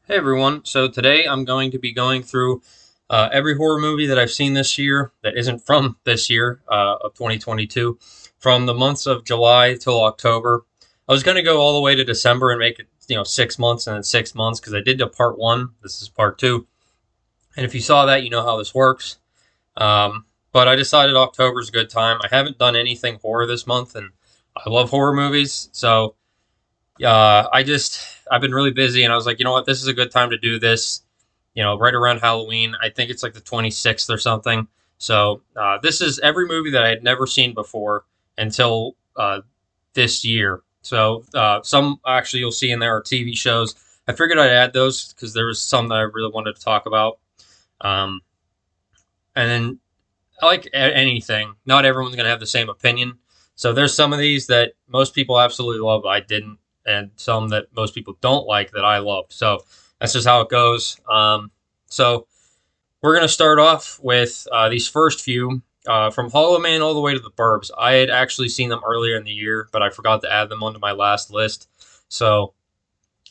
Hey everyone, so today I'm going to be going through every horror movie that I've seen this year that isn't from this year of 2022, from the months of July till October. I was going to go all the way to December and make it, 6 months and then 6 months because I did a part one. This is part two. And if you saw that, you know how this works. But I decided October's a good time. I haven't done anything horror this month, and I love horror movies. So I've been really busy, and I was like, you know what, this is a good time to do this. Right around Halloween. I think it's like the 26th or something. So this is every movie that I had never seen before until this year. So some actually you'll see in there are TV shows. I figured I'd add those because there was some that I really wanted to talk about. Um, and then I like anything. Not everyone's gonna have the same opinion. So there's some of these that most people absolutely love. I didn't, and some that most people don't like that I loved. So that's just how it goes. So we're gonna start off with these first few. From Hollow Man all the way to the Burbs. I had actually seen them earlier in the year, but I forgot to add them onto my last list. So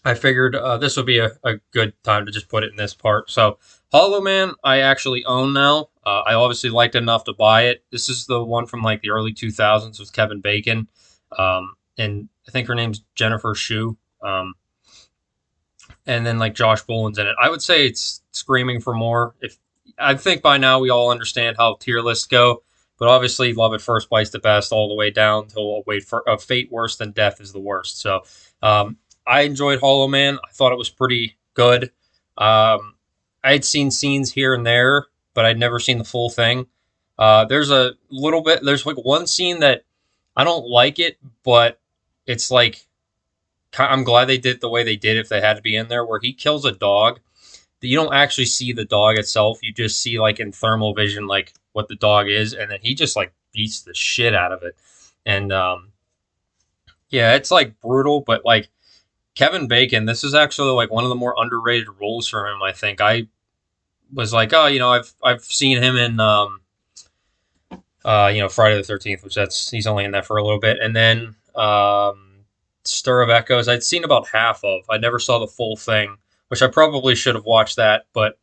I figured this would be a good time to just put it in this part. So, Hollow Man, I actually own now. I obviously liked it enough to buy it. This is the one from like the early 2000s with Kevin Bacon. And I think her name's Jennifer Shue. And then like Josh Brolin's in it. I would say it's screaming for more. If I think by now we all understand how tier lists go, but obviously Love at First Bite's the best all the way down till a Fate Worse Than Death is the worst. So um, I enjoyed Hollow Man. I thought it was pretty good. I had seen scenes here and there, but I'd never seen the full thing. There's a little bit. There's like one scene that I don't like it, but it's like I'm glad they did it the way they did if they had to be in there, where he kills a dog. You don't actually see the dog itself. You just see like in thermal vision like what the dog is, and then he just like beats the shit out of it. And yeah, it's like brutal, but like Kevin Bacon, this is actually like one of the more underrated roles for him. I think I was like, oh, I've seen him in Friday the 13th, which that's he's only in that for a little bit, and then Stir of Echoes. I'd seen about half of. I never saw the full thing, which I probably should have watched that, but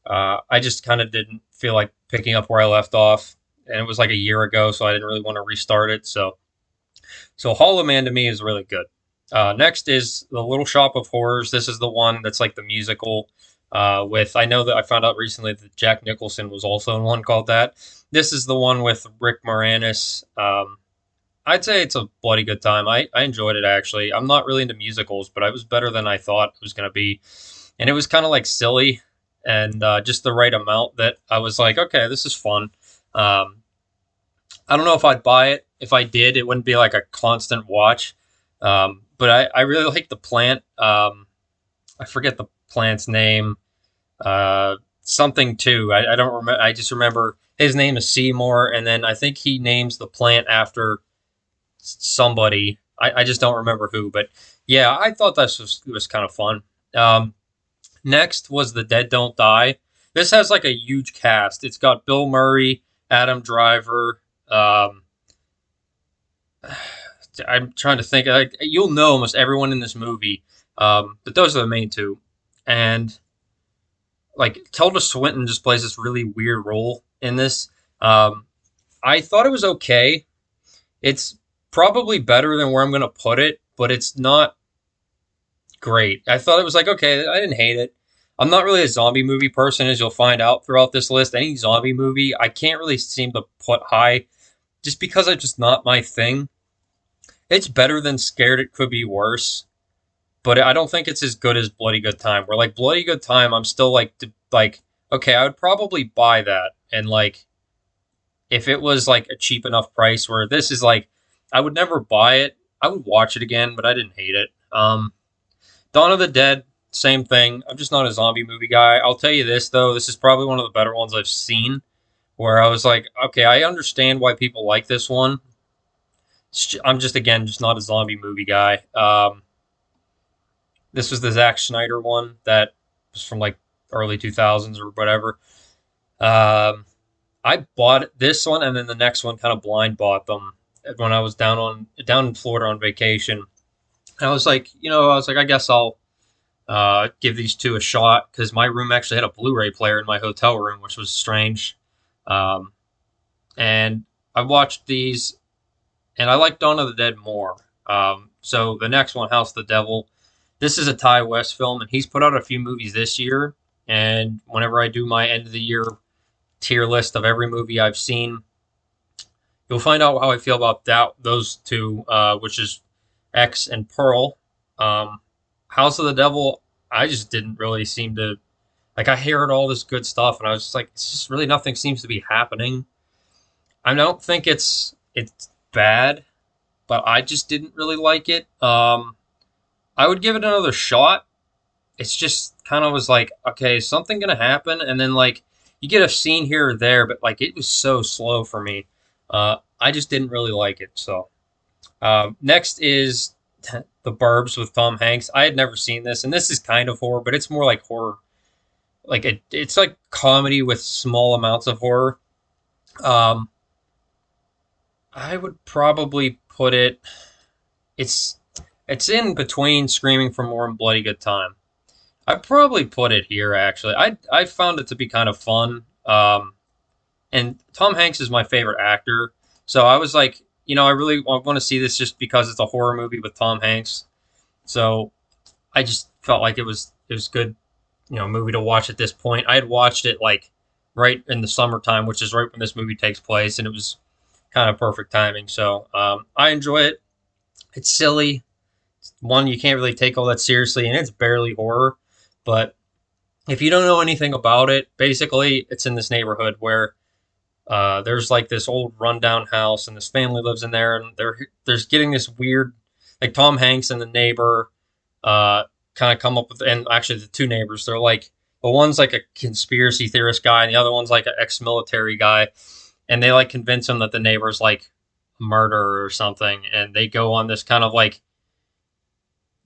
I just kind of didn't feel like picking up where I left off, and it was like a year ago, so I didn't really want to restart it. So Hollow Man to me is really good. Next is The Little Shop of Horrors. This is the one that's like the musical. With I know that I found out recently that Jack Nicholson was also in one called that. This is the one with Rick Moranis. I'd say it's a bloody good time. I enjoyed it actually. I'm not really into musicals, but I was better than I thought it was going to be. And it was kind of like silly and just the right amount that I was like, okay, this is fun. Um, I don't know if I'd buy it. If I did, it wouldn't be like a constant watch. But I really like the plant. I forget the plant's name. Something too. I don't remember. I just remember his name is Seymour, and then I think he names the plant after somebody. I just don't remember who, but yeah, I thought this was kind of fun. Um, Next was The Dead Don't Die. This has like a huge cast. It's got Bill Murray, Adam Driver. I'm trying to think. Like, you'll know almost everyone in this movie, but those are the main two. And like Tilda Swinton just plays this really weird role in this. Um, I thought it was okay. It's probably better than where I'm going to put it, but it's not great. I thought it was like, okay, I didn't hate it. I'm not really a zombie movie person, as you'll find out throughout this list. Any zombie movie, I can't really seem to put high just because it's just not my thing. It's better than Scared It Could Be Worse, but I don't think it's as good as Bloody Good Time. Where like Bloody Good Time, I'm still like okay, I would probably buy that, and like if it was like a cheap enough price. Where this is like, I would never buy it. I would watch it again, but I didn't hate it. Dawn of the Dead, same thing. I'm just not a zombie movie guy. I'll tell you this though, this is probably one of the better ones I've seen. Where I was like, okay, I understand why people like this one. I'm just again just not a zombie movie guy. This was the Zack Snyder one that was from like early 2000s or whatever. Um, I bought this one and then the next one kind of blind bought them when I was down in Florida on vacation. And I was like, I guess I'll give these two a shot because my room actually had a Blu-ray player in my hotel room, which was strange. Um, and I watched these, and I like Dawn of the Dead more. So the next one, House of the Devil, this is a Ty West film, and he's put out a few movies this year. And whenever I do my end of the year tier list of every movie I've seen, you'll find out how I feel about those two, which is X and Pearl. Um, House of the Devil, I just didn't really seem to like. I heard all this good stuff, and I was just like, it's just really nothing seems to be happening. I don't think it's bad, but I just didn't really like it. I would give it another shot. It's just kind of was like, okay, is something gonna happen? And then like you get a scene here or there, but like it was so slow for me. I just didn't really like it. So next is The Burbs with Tom Hanks. I had never seen this, and this is kind of horror, but it's more like horror. Like it's like comedy with small amounts of horror. Um, I would probably put it. It's it's in between Screaming for More and Bloody Good Time. I'd probably put it here. Actually, I found it to be kind of fun. And Tom Hanks is my favorite actor, so I was like, I really want to see this just because it's a horror movie with Tom Hanks. So I just felt like it was good, movie to watch at this point. I had watched it like right in the summertime, which is right when this movie takes place, and it was kind of perfect timing. So I enjoy it. It's silly. One, you can't really take all that seriously, and it's barely horror. But if you don't know anything about it, basically, it's in this neighborhood where there's like this old rundown house, and this family lives in there, and there's getting this weird, like Tom Hanks and the neighbor, kind of come up with, and actually the two neighbors, they're like the one's like a conspiracy theorist guy, and the other one's like an ex-military guy, and they like convince him that the neighbor's like a murderer or something, and they go on this kind of like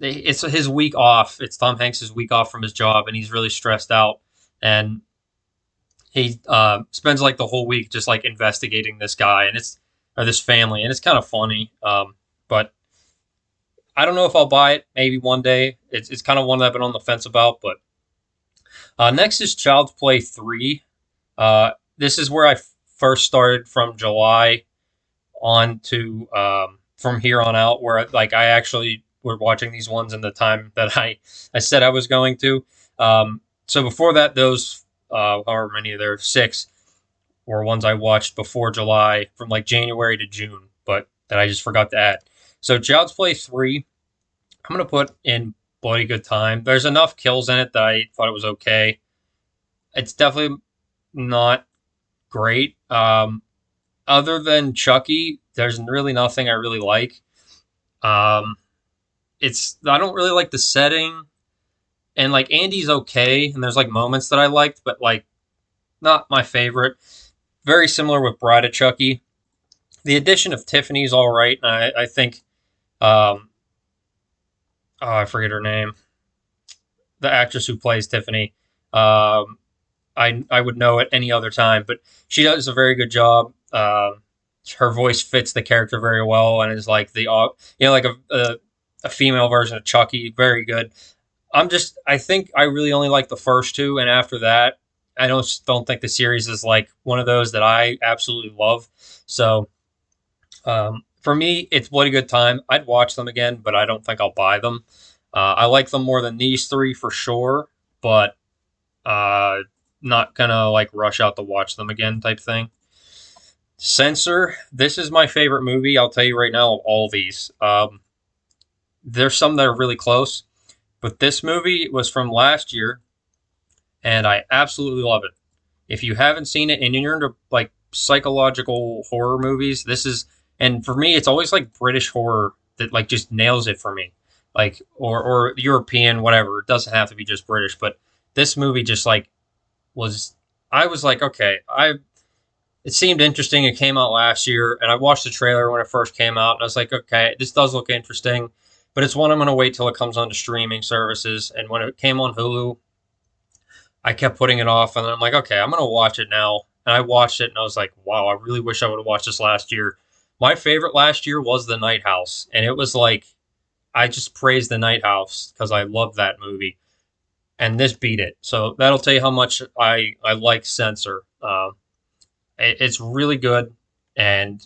it's his week off. It's Tom Hanks's week off from his job, and he's really stressed out. And he spends like the whole week just like investigating this guy and it's or this family, and it's kind of funny. But I don't know if I'll buy it. Maybe one day. It's kind of one that I've been on the fence about. But next is Child's Play 3. This is where I first started from July on to from here on out, where like I actually were watching these ones in the time that I said I was going to. So before that, those however many there, 6 were ones I watched before July from like January to June, but that I just forgot to add. So Child's Play 3, I'm gonna put in Bloody Good Time. There's enough kills in it that I thought it was okay. It's definitely not great. Other than Chucky, there's really nothing I really like. Um, it's I don't really like the setting, and like Andy's okay, and there's like moments that I liked, but like not my favorite. Very similar with Bride of Chucky. The addition of Tiffany's all right, and I think oh, I forget her name, the actress who plays Tiffany. Um, I would know at any other time, but she does a very good job. Her voice fits the character very well, and is like like a female version of Chucky. Very good. I think I really only like the first two, and after that, I don't think the series is like one of those that I absolutely love. So for me, it's Bloody Good Time. I'd watch them again, but I don't think I'll buy them. I like them more than these three for sure, but uh, not gonna like rush out to watch them again type thing. Censor. This is my favorite movie. I'll tell you right now of all these. There's some that are really close, but this movie was from last year, and I absolutely love it. If you haven't seen it and you're into like psychological horror movies, this is, and for me, it's always like British horror that like just nails it for me, like or European, whatever. It doesn't have to be just British, but this movie just like was. I was like, okay, I it seemed interesting. It came out last year, and I watched the trailer when it first came out, and I was like, okay, this does look interesting, but it's one I'm going to wait till it comes onto streaming services. And when it came on Hulu, I kept putting it off, and I'm like, okay, I'm going to watch it now. And I watched it, and I was like, wow, I really wish I would have watched this last year. My favorite last year was The Night House, and it was like I just praised The Night House because I love that movie. and this beat it. So that'll tell you how much I like Censor. It's really good, and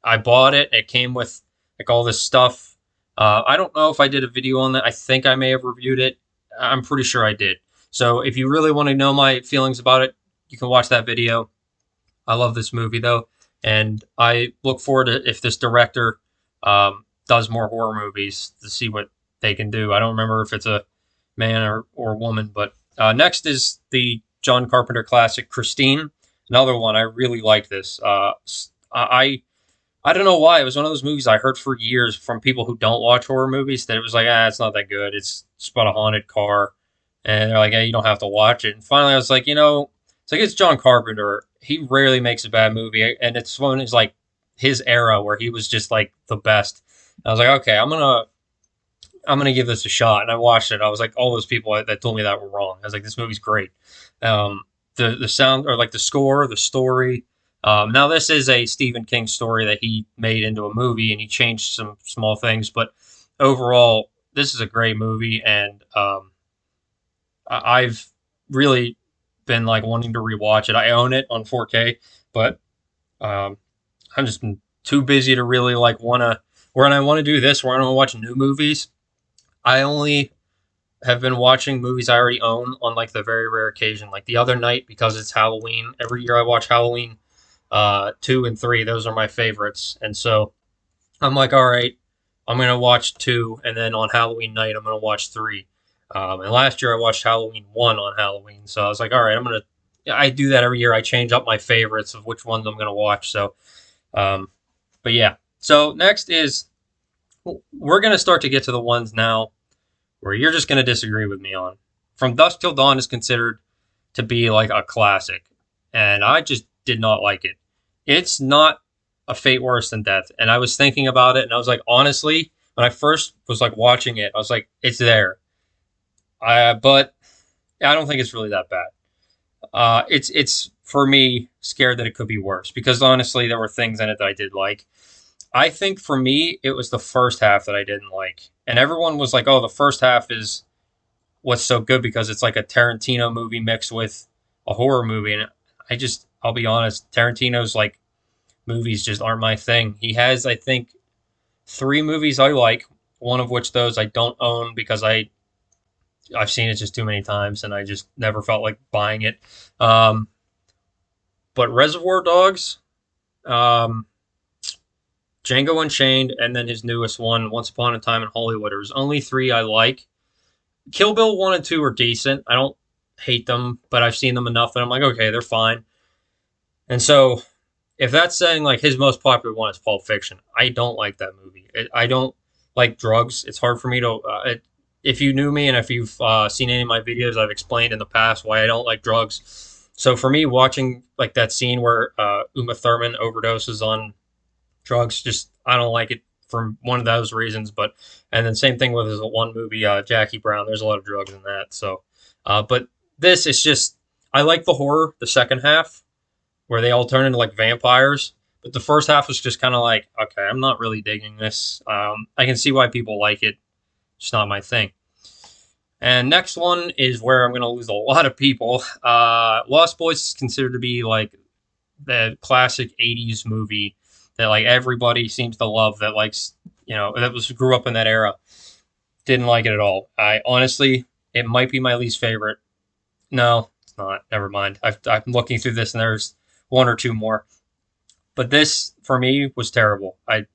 I bought it. It came with like all this stuff. I don't know if I did a video on that. I think I may have reviewed it. I'm pretty sure I did. So if you really want to know my feelings about it, you can watch that video. I love this movie though, and I look forward to if this director does more horror movies to see what they can do. I don't remember if it's a man or woman, but next is the John Carpenter classic Christine. Another one I really like this. I don't know why it was one of those movies I heard for years from people who don't watch horror movies that it was like it's not that good. It's about a haunted car, and they're like you don't have to watch it. And finally I was like it's like it's John Carpenter. He rarely makes a bad movie, and it's one is like his era where he was just like the best. And I was like, okay, I'm gonna give this a shot, and I watched it. I was like, all those people that told me that were wrong. I was like, this movie's great. Um, the sound or like the score, the story. Now this is a Stephen King story that he made into a movie, and he changed some small things, but overall, this is a great movie, and I've really been like wanting to rewatch it. I own it on 4K, but um, I'm just been too busy to really like want to. When I want to do this, where I want to watch new movies, I only have been watching movies I already own on like the very rare occasion. Like the other night, because it's Halloween. Every year I watch Halloween 2 and 3. Those are my favorites, and so I'm like, all right, I'm gonna watch 2, and then on Halloween night I'm gonna watch 3. And last year I watched Halloween 1 on Halloween, so I was like, all right, I'm gonna. Yeah, I do that every year. I change up my favorites of which ones I'm gonna watch. So, um, but yeah. So next is we're gonna start to get to the ones now where you're just gonna disagree with me on. From Dusk Till Dawn is considered to be like a classic, and I just did not like it. It's not a fate worse than death, and I was thinking about it, and I was like, honestly, when I first was like watching it, I was like, it's there. But I don't think it's really that bad. It's for me scared that it could be worse because honestly, there were things in it that I did like. I think for me, it was the first half that I didn't like, and everyone was like, "Oh, the first half is what's so good because it's like a Tarantino movie mixed with a horror movie." And I'll be honest, Tarantino's like movies just aren't my thing. He has, I think, 3 movies I like, one of which those I don't own because I've seen it just too many times and I just never felt like buying it. Um, but Reservoir Dogs, um, Django Unchained, and then his newest one, Once Upon a Time in Hollywood. There's only 3 I like. Kill Bill 1 and 2 are decent. I don't hate them, but I've seen them enough that I'm like, okay, they're fine. And so, if that's saying like his most popular one is Pulp Fiction, I don't like that movie. I don't like drugs. It's hard for me to. If you knew me and if you've seen any of my videos, I've explained in the past why I don't like drugs. So for me, watching like that scene where Uma Thurman overdoses on drugs, just I don't like it for one of those reasons. But and then same thing with his one movie, Jackie Brown. There's a lot of drugs in that. So, but this is just I like the horror, the second half where they all turn into like vampires. But the first half was just kind of like, okay, I'm not really digging this. I can see why people like it. It's not my thing. And next one is where I'm going to lose a lot of people. Lost Boys is considered to be like the classic 80s movie that like everybody seems to love that likes, that was grew up in that era. Didn't like it at all. I honestly, it might be my least favorite. No, it's not. Never mind. I'm looking through this and there's 1 or 2 more. But this for me was terrible. I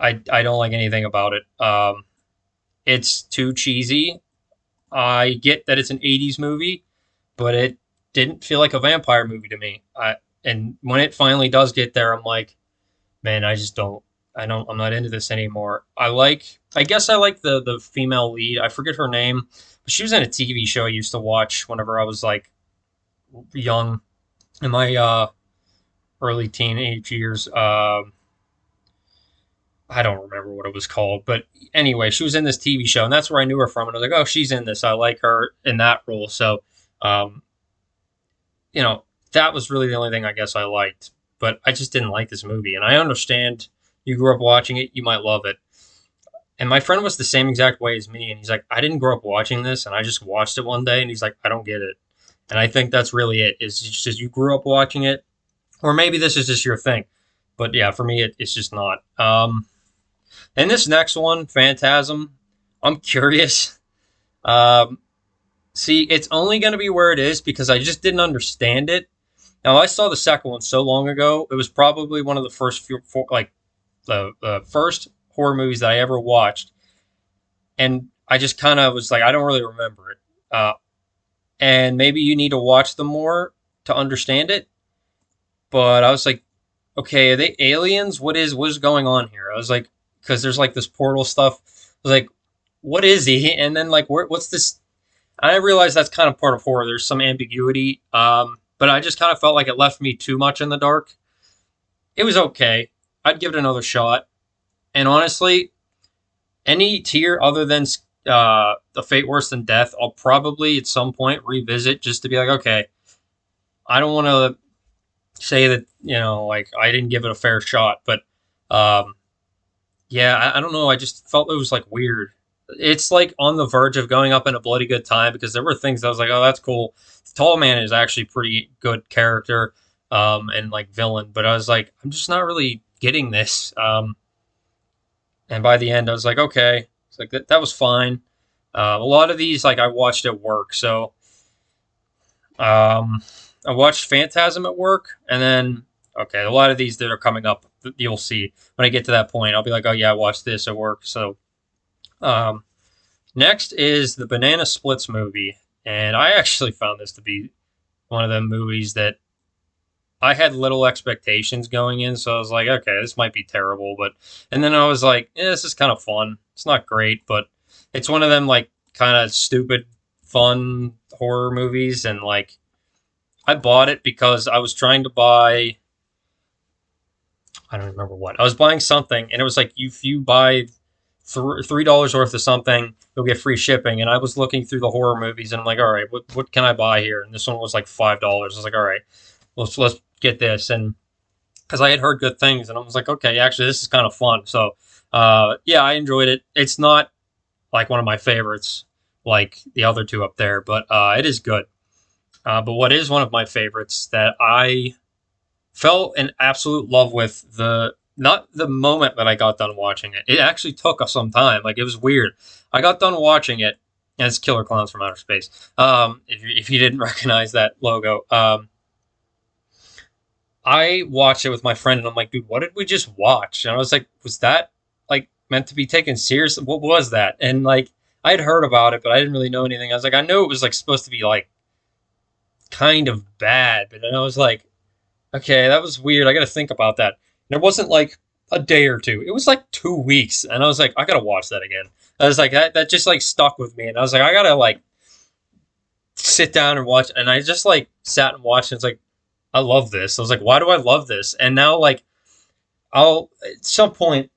don't like anything about it. It's too cheesy. I get that it's an 80s movie, but it didn't feel like a vampire movie to me. And when it finally does get there, I'm like, man, I just don't. I'm not into this anymore. I guess I like the female lead. I forget her name, but she was in a TV show I used to watch whenever I was like young in my early teenage years. I don't remember what it was called, but anyway, she was in this TV show, and that's where I knew her from. And I was like, oh, she's in this. I like her in that role. So, um, that was really the only thing I guess I liked. But I just didn't like this movie, and I understand you grew up watching it, you might love it. And my friend was the same exact way as me. And he's like, I didn't grow up watching this, and I just watched it one day. And he's like, I don't get it. And I think that's really it. Is just you grew up watching it, or maybe this is just your thing. But yeah, for me, it's just not. And this next one, Phantasm, I'm curious. Um, See, it's only going to be where it is because I just didn't understand it. Now, I saw the second one so long ago. It was probably one of the first few, like the first horror movies that I ever watched, and I just kind of was like, I don't really remember it. And maybe you need to watch them more to understand it. But I was like, okay, are they aliens? What is going on here? I was like, because there's like this portal stuff. I was like, what is he? And then like, what's this? I realize that's kind of part of horror. There's some ambiguity, but I just kind of felt like it left me too much in the dark. It was okay. I'd give it another shot. And honestly, any tier other than the Fate Worse Than Death, I'll probably at some point revisit just to be like, okay, I don't want to say that like I didn't give it a fair shot, but um, yeah, I don't know. I just felt it was like weird. It's like on the verge of going up in a bloody good time because there were things I was like, oh, that's cool. Tall Man is actually pretty good character, and like villain, but I was like, I'm just not really getting this. And by the end, I was like, okay, it's like that was fine. A lot of these, like I watched at work, so um, I watched Phantasm at work, and then okay, a lot of these that are coming up, you'll see when I get to that point. I'll be like, oh yeah, I watched this at work. So um, next is the Banana Splits movie, and I actually found this to be one of the movies that I had little expectations going in, so I was like, okay, this might be terrible, but and then I was like, this is kind of fun. It's not great, but it's one of them like kind of stupid, fun horror movies, and like I bought it because I was trying to buy. I don't remember what I was buying something, and it was like if you buy $3 worth of something, you'll get free shipping. And I was looking through the horror movies, and I'm like, all right, what can I buy here? And this one was like $5. I was like, all right, let's get this, and because I had heard good things, and I was like, okay, actually, this is kind of fun. So, yeah, I enjoyed it. It's not like one of my favorites, like the other two up there, but it is good. But what is one of my favorites that I fell in absolute love with the not the moment that I got done watching it. It actually took us some time. Like it was weird. I got done watching it, and it's Killer Clowns from Outer Space. If you didn't recognize that logo, I watched it with my friend, and I'm like, dude, what did we just watch? And I was like, was that like meant to be taken seriously? What was that? And like, I had heard about it, but I didn't really know anything. I was like, I know it was like supposed to be like kind of bad, but then I was like, okay, that was weird. I got to think about that. And it wasn't like a day or two. It was like 2 weeks, and I was like, I gotta watch that again. I was like, that just like stuck with me, and I was like, I gotta like sit down and watch. And I just like sat and watched. And it's like, I love this. I was like, why do I love this? And now like I'll at some point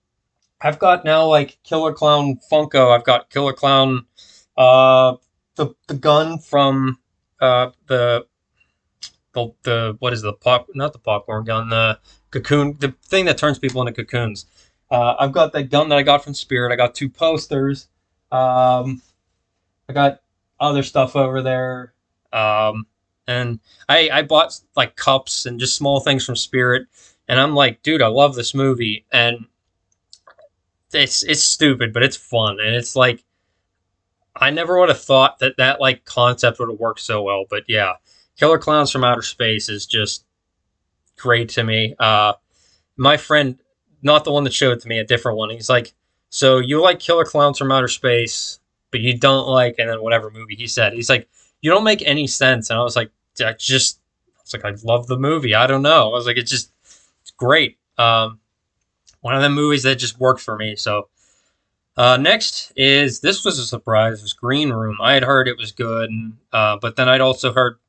I've got now like Killer Clown Funko. I've got Killer Clown, uh, the gun from the what is the pop not the popcorn gun, the cocoon, the thing that turns people into cocoons. I've got that gun that I got from Spirit. I got two posters. um, I got other stuff over there. And I bought like cups and just small things from Spirit, and I'm like, dude, I love this movie. And it's stupid, but it's fun. And it's like I never would have thought that like concept would have worked so well. But yeah, Killer Clowns from Outer Space is just great to me. My friend, not the one that showed it to me, a different one. He's like, so you like Killer Clowns from Outer Space, but you don't like, and then whatever movie he said. He's like, you don't make any sense. And I was like, I was like, I love the movie. I don't know. I was like, it's great. One of the movies that just worked for me. So next is this was a surprise. It was Green Room. I had heard it was good, but then I'd also heard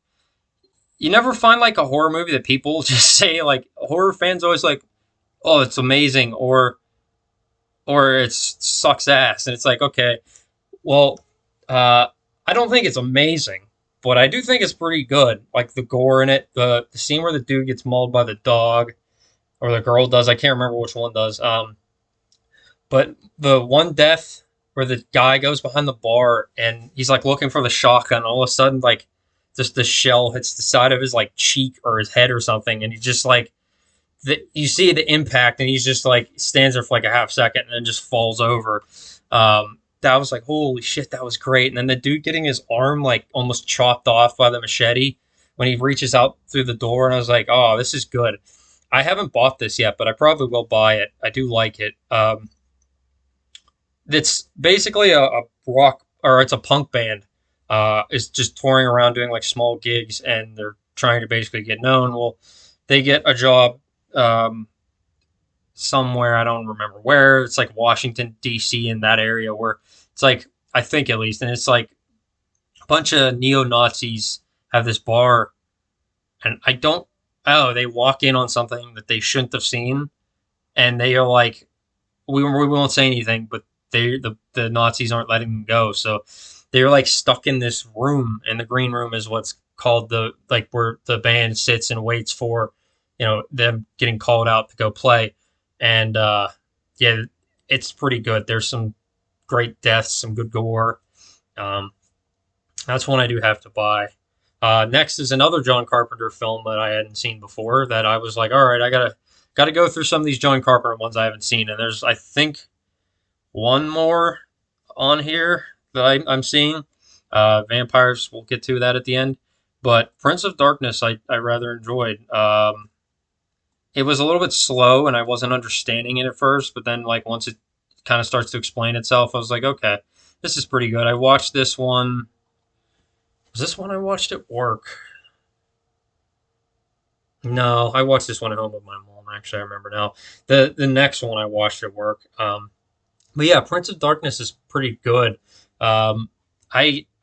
you never find like a horror movie that people just say like horror fans always like, oh, it's amazing, or it sucks ass, and it's like, okay, well, I don't think it's amazing, but I do think it's pretty good. Like the gore in it, the scene where the dude gets mauled by the dog, or the girl does. I can't remember which one does. But the one death where the guy goes behind the bar and he's like looking for the shotgun, all of a sudden like just the shell hits the side of his like cheek or his head or something, and he just like you see the impact, and he's just like stands there for like a half second and then just falls over. That was like, holy shit, that was great. And then the dude getting his arm like almost chopped off by the machete when he reaches out through the door, and I was like, oh, this is good. I haven't bought this yet, but I probably will buy it. I do like it. It's basically a rock, or it's a punk band. It's just touring around doing like small gigs, and they're trying to basically get known. Well, they get a job um, somewhere, I don't remember where. It's like Washington D.C. in that area where it's like, I think at least, and it's like a bunch of neo Nazis have this bar, and I don't. Oh, they walk in on something that they shouldn't have seen, and they are like, we won't say anything, but the Nazis aren't letting them go, so they're like stuck in this room, and the green room is what's called the like where the band sits and waits for, them getting called out to go play, and yeah, it's pretty good. There's some great deaths, some good gore. Um, that's one I do have to buy. Next is another John Carpenter film that I hadn't seen before. That I was like, all right, I gotta go through some of these John Carpenter ones I haven't seen, and there's I think one more on here that I'm seeing. Vampires, we'll get to that at the end. But Prince of Darkness, I rather enjoyed. It was a little bit slow, and I wasn't understanding it at first. But then, like once it kind of starts to explain itself, I was like, okay, this is pretty good. I watched this one. Was this one I watched at work? No, I watched this one at home with my mom. Actually, I remember now. The next one I watched at work. But yeah, Prince of Darkness is pretty good. I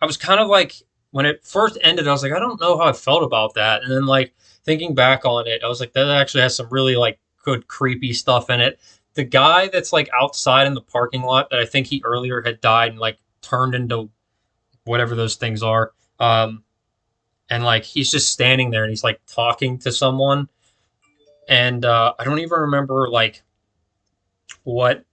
was kind of like when it first ended, I was like, I don't know how I felt about that, and then like thinking back on it, I was like, that actually has some really like good creepy stuff in it. The guy that's like outside in the parking lot that I think he earlier had died and like turned into whatever those things are, and like he's just standing there and he's like talking to someone, and I don't even remember like what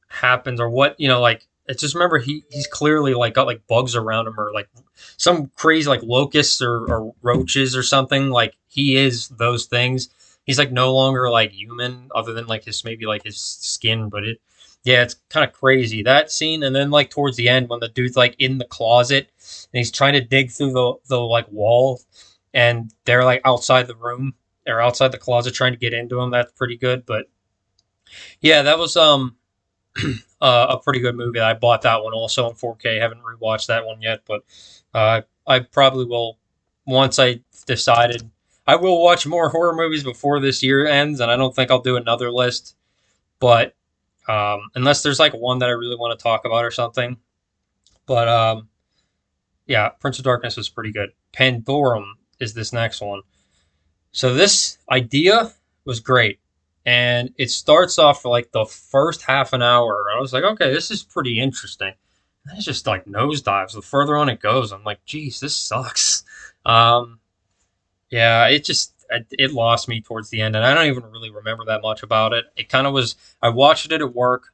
happens or what like I just remember he's clearly like got like bugs around him or like some crazy like locusts or roaches or something. Like he is those things. He's like no longer like human other than like his maybe like his skin, but yeah, it's kind of crazy that scene. And then like towards the end when the dude's like in the closet and he's trying to dig through the like wall, and they're like outside the room or outside the closet trying to get into him. That's pretty good. But yeah, that was a pretty good movie. I bought that one also in 4K. Haven't rewatched that one yet, but I probably will once I decided. I will watch more horror movies before this year ends, and I don't think I'll do another list. But unless there's like one that I really want to talk about or something. But yeah, Prince of Darkness was pretty good. Pandorum is this next one. So this idea was great. And it starts off for like the first half an hour. I was like, okay, this is pretty interesting. And it's just like nosedives. The further on it goes, I'm like, geez, this sucks. Um, yeah, it lost me towards the end, and I don't even really remember that much about it. It kind of was. I watched it at work,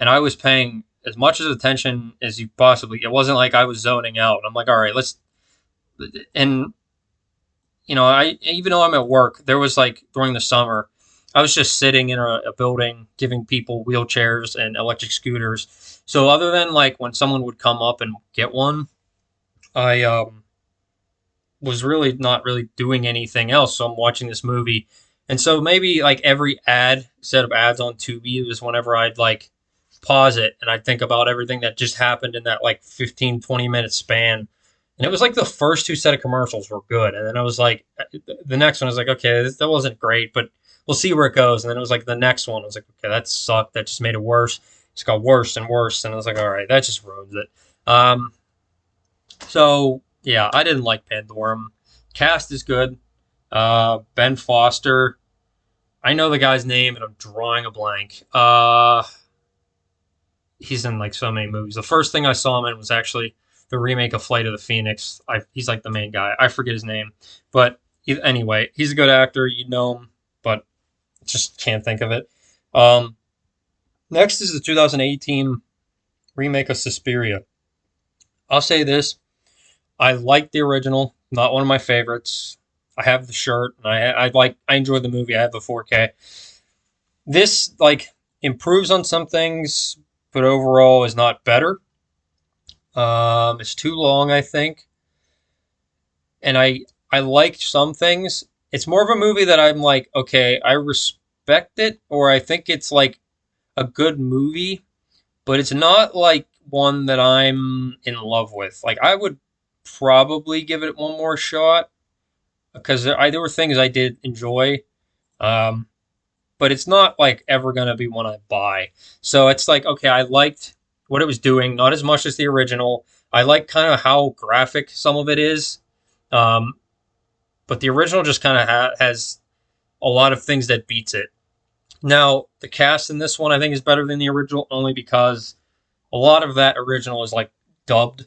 and I was paying as much as attention as you possibly. It wasn't like I was zoning out. I'm like, all right, let's. And I even though I'm at work, there was like during the summer, I was just sitting in a building giving people wheelchairs and electric scooters. So other than like when someone would come up and get one, I was really not really doing anything else. So I'm watching this movie, and so maybe like every set of ads on Tubi was whenever I'd like pause it and I'd think about everything that just happened in that like 15-20 minute span. And it was like the first two set of commercials were good. And then I was like, the next one I was like, okay, that wasn't great, but we'll see where it goes. And then it was like the next one. I was like, okay, that sucked. That just made it worse. It's got worse and worse. And I was like, all right, that just ruins it. So yeah, I didn't like Pandorum. Cast is good. Ben Foster. I know the guy's name and I'm drawing a blank. He's in like so many movies. The first thing I saw him in was actually the remake of Flight of the Phoenix. He's like the main guy. I forget his name, but anyway, he's a good actor. You know him, but just can't think of it. Um, Next is the 2018 remake of Suspiria. I'll say this: I like the original, not one of my favorites. I have the shirt, and I enjoy the movie. I have the 4K. This improves on some things, but overall is not better. It's too long, I think, and I liked some things. It's more of a movie that I'm like, okay, I respect it, or I think it's like a good movie, but it's not like one that I'm in love with. Like I would probably give it one more shot because there were things I did enjoy, um, but it's not like ever gonna be one I buy. So it's like okay, I liked what it was doing, not as much as the original. I like kind of how graphic some of it is, um, but the original just kind of has a lot of things that beats it. Now the cast in this one I think is better than the original only because a lot of that original is like dubbed,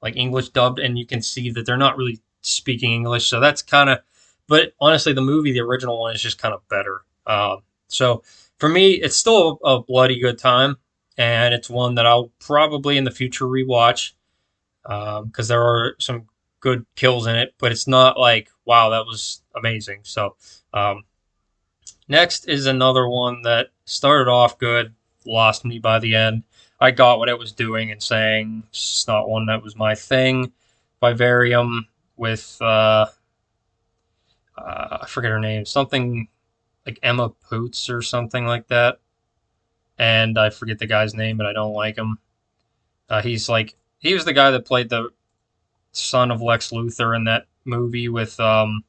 like English dubbed, and you can see that they're not really speaking English. So that's kind of, but honestly, the movie, the original one, is just kind of better. So for me, it's still a bloody good time, and it's one that I'll probably in the future rewatch because there are some good kills in it, but it's not like wow, that was amazing. So um, next is another one that started off good, lost me by the end. I got what it was doing and saying it's not one that was my thing. Vivarium with I forget her name, something like Emma Poots or something like that, and I forget the guy's name, but I don't like him. He was the guy that played the son of Lex Luthor in that movie with what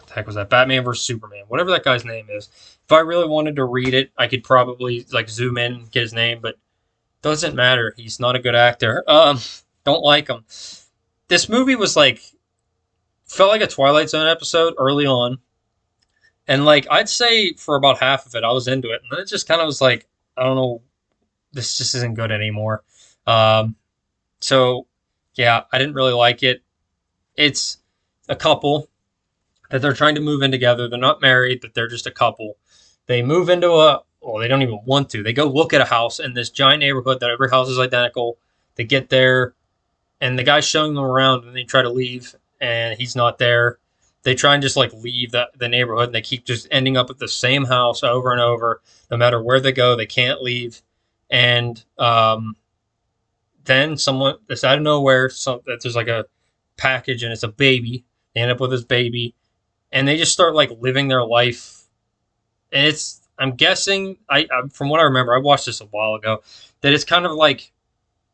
the heck was that? Batman vs Superman, whatever that guy's name is. If I really wanted to read it, I could probably like zoom in, get his name, but doesn't matter. He's not a good actor. Don't like him. This movie was like felt like a Twilight Zone episode early on, and like I'd say for about half of it, I was into it, and then it just kind of was like I don't know, this just isn't good anymore. Um, so yeah, I didn't really like it. It's a couple that they're trying to move in together. They're not married, but they're just a couple. They move into well, they don't even want to. They go look at a house in this giant neighborhood that every house is identical. They get there, and the guy's showing them around, and they try to leave, and he's not there. They try and just like leave the neighborhood, and they keep just ending up at the same house over and over. No matter where they go, they can't leave. And then someone, it's out of nowhere, there's like a package, and it's a baby. They end up with this baby, and they just start like living their life. And it's, I'm guessing, from what I remember, I watched this a while ago, that it's kind of like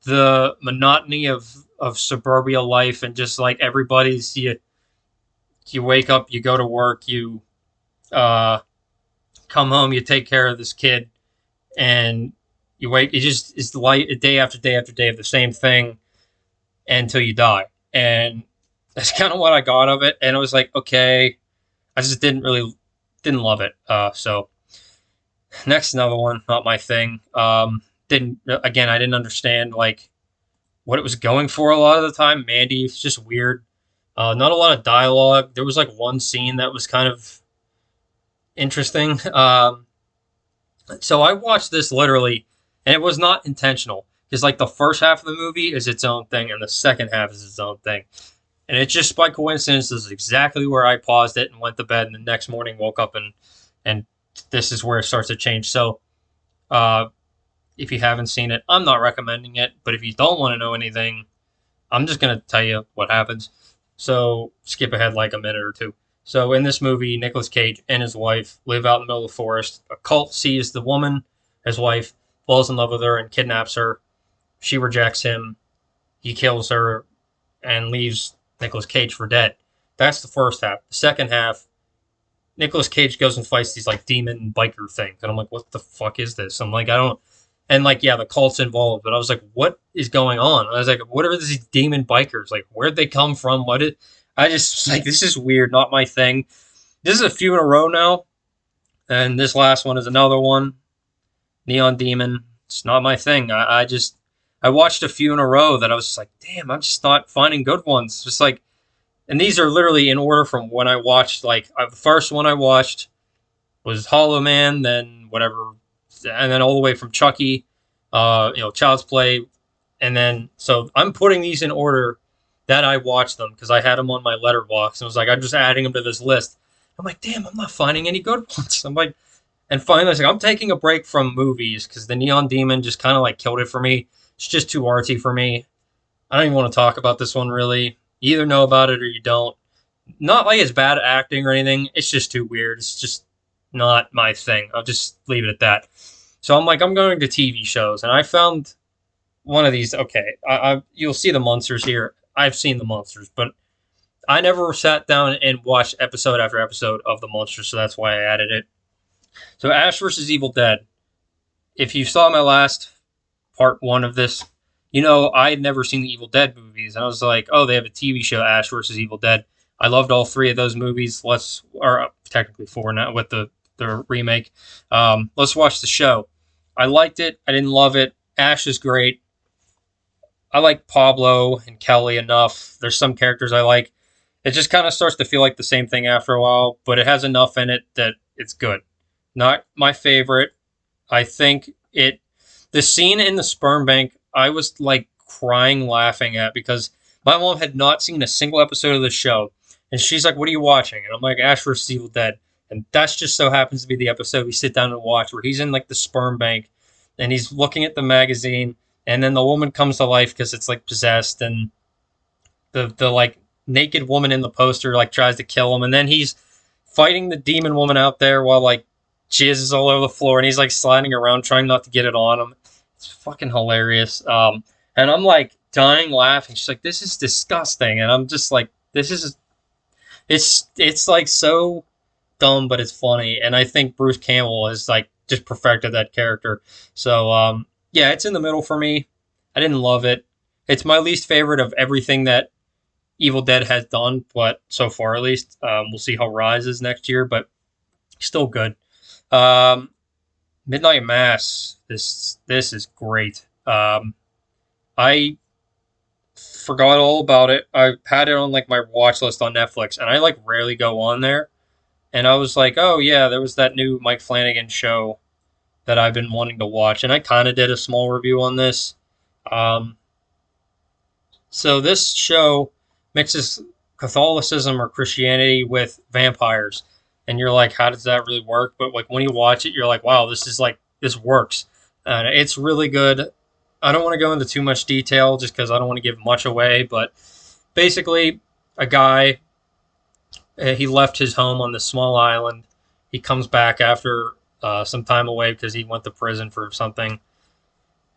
the monotony of suburbia life and just like everybody's you wake up, you go to work, you uh come home, you take care of this kid, and you wait. It just is like day after day after day of the same thing until you die, and that's kind of what I got of it. And it was like, okay, I just didn't love it. So next, another one, not my thing. Didn't again, I didn't understand like what it was going for a lot of the time. Mandy, it's just weird. Not a lot of dialogue. There was like one scene that was kind of interesting. So I watched this literally, and it was not intentional because like the first half of the movie is its own thing, and the second half is its own thing. And it's just by coincidence, this is exactly where I paused it and went to bed, and the next morning woke up and this is where it starts to change. So uh, if you haven't seen it, I'm not recommending it. But if you don't want to know anything, I'm just gonna tell you what happens. So skip ahead like a minute or two. So in this movie, Nicolas Cage and his wife live out in the middle of the forest. A cult sees the woman, his wife, falls in love with her and kidnaps her. She rejects him. He kills her and leaves Nicolas Cage for dead. That's the first half. The second half, Nicolas Cage goes and fights these like demon biker things, and I'm like, what the fuck is this? I'm like, I don't. And like, yeah, the cult's involved, but I was like, what is going on? I was like, what are these demon bikers? Like, where'd they come from? What did? I just like this is weird, not my thing. This is a few in a row now, and this last one is another one. Neon Demon. It's not my thing. I watched a few in a row that I was just like, damn, I'm just not finding good ones. Just like, and these are literally in order from when I watched. Like the first one I watched was Hollow Man, then and whatever, and then all the way from Chucky, Child's Play, and then so I'm putting these in order that I watched them because I had them on my letterbox and was like, I'm just adding them to this list. I'm like, damn, I'm not finding any good ones. I'm like, and finally, I was like, I'm taking a break from movies because the Neon Demon just kind of like killed it for me. It's just too artsy for me. I don't even want to talk about this one really. You either know about it or you don't. Not like it's bad acting or anything. It's just too weird. It's just not my thing. I'll just leave it at that. So I'm like, I'm going to TV shows, and I found one of these. Okay, you'll see the monsters here. I've seen the monsters, but I never sat down and watched episode after episode of the monsters, so that's why I added it. So Ash versus Evil Dead. If you saw my last part one of this, I had never seen the Evil Dead movies, and I was like, oh, they have a TV show, Ash versus Evil Dead. I loved all three of those movies. Or technically four now with the remake. Let's watch the show. I liked it. I didn't love it. Ash is great. I like Pablo and Kelly enough. There's some characters I like. It just kind of starts to feel like the same thing after a while, but it has enough in it that it's good. Not my favorite. I think the scene in the sperm bank, I was like crying laughing at because my mom had not seen a single episode of the show. And she's like, what are you watching? And I'm like, Ash vs. Evil Dead. And that's just so happens to be the episode we sit down and watch where he's in like the sperm bank and he's looking at the magazine and then the woman comes to life because it's like possessed and the like naked woman in the poster like tries to kill him and then he's fighting the demon woman out there while like jizz is all over the floor and he's like sliding around trying not to get it on him. It's fucking hilarious. And I'm like dying laughing. She's like, this is disgusting. And I'm just like, it's like so dumb, but it's funny. And I think Bruce Campbell has like just perfected that character. So yeah, it's in the middle for me. I didn't love it. It's my least favorite of everything that Evil Dead has done, but so far at least. We'll see how Rise is next year, but still good. Um, Midnight Mass. This is great. I forgot all about it. I had it on like my watch list on Netflix, and I like rarely go on there. And I was like, oh yeah, there was that new Mike Flanagan show that I've been wanting to watch, and I kind of did a small review on this. Um, so this show mixes Catholicism or Christianity with vampires, and you're like, how does that really work? But like when you watch it, you're like, wow, this works. It's really good. I don't want to go into too much detail just because I don't want to give much away, but basically, a guy he left his home on this small island. He comes back after some time away because he went to prison for something.